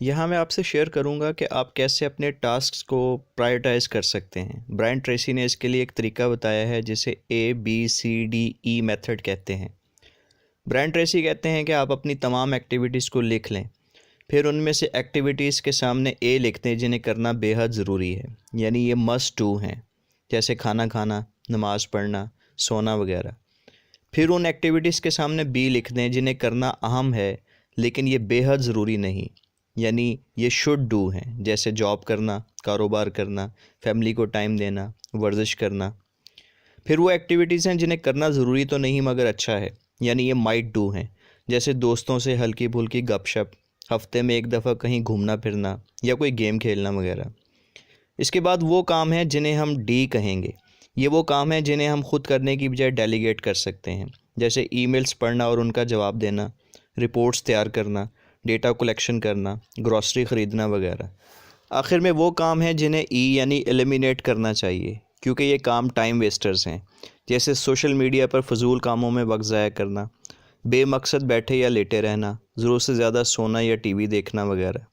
यहाँ मैं आपसे शेयर करूँगा कि आप कैसे अपने टास्क्स को प्रायोरिटाइज़ कर सकते हैं। ब्रायन ट्रेसी ने इसके लिए एक तरीका बताया है जिसे ABCDE मेथड कहते हैं। ब्रायन ट्रेसी कहते हैं कि आप अपनी तमाम एक्टिविटीज़ को लिख लें, फिर उनमें से एक्टिविटीज़ के सामने ए लिख दें जिन्हें करना बेहद ज़रूरी है, यानी ये मस्ट डू हैं, जैसे खाना खाना, नमाज़ पढ़ना, सोना वगैरह। फिर उन एक्टिविटीज़ के सामने बी लिख दें जिन्हें करना अहम है लेकिन ये बेहद ज़रूरी नहीं, यानी ये शुड डू हैं, जैसे जॉब करना, कारोबार करना, फैमिली को टाइम देना, वर्जिश करना। फिर वो एक्टिविटीज़ हैं जिन्हें करना ज़रूरी तो नहीं मगर अच्छा है, यानी ये माइट डू हैं, जैसे दोस्तों से हल्की फुल्की गपशप, हफ्ते में एक दफ़ा कहीं घूमना फिरना या कोई गेम खेलना वगैरह। इसके बाद वो काम हैं जिन्हें हम डी कहेंगे। ये वो काम हैं जिन्हें हम खुद करने की बजाय डेलीगेट कर सकते हैं, जैसे ईमेल्स पढ़ना और उनका जवाब देना, रिपोर्ट्स तैयार करना, डेटा कलेक्शन करना, ग्रॉसरी ख़रीदना वगैरह। आखिर में वो काम हैं जिन्हें ई यानी एलिमिनेट करना चाहिए, क्योंकि ये काम टाइम वेस्टर्स हैं, जैसे सोशल मीडिया पर फजूल कामों में वक्त ज़ाया करना, बेमकसद बैठे या लेटे रहना, ज़रूरत से ज़्यादा सोना या टीवी देखना वगैरह।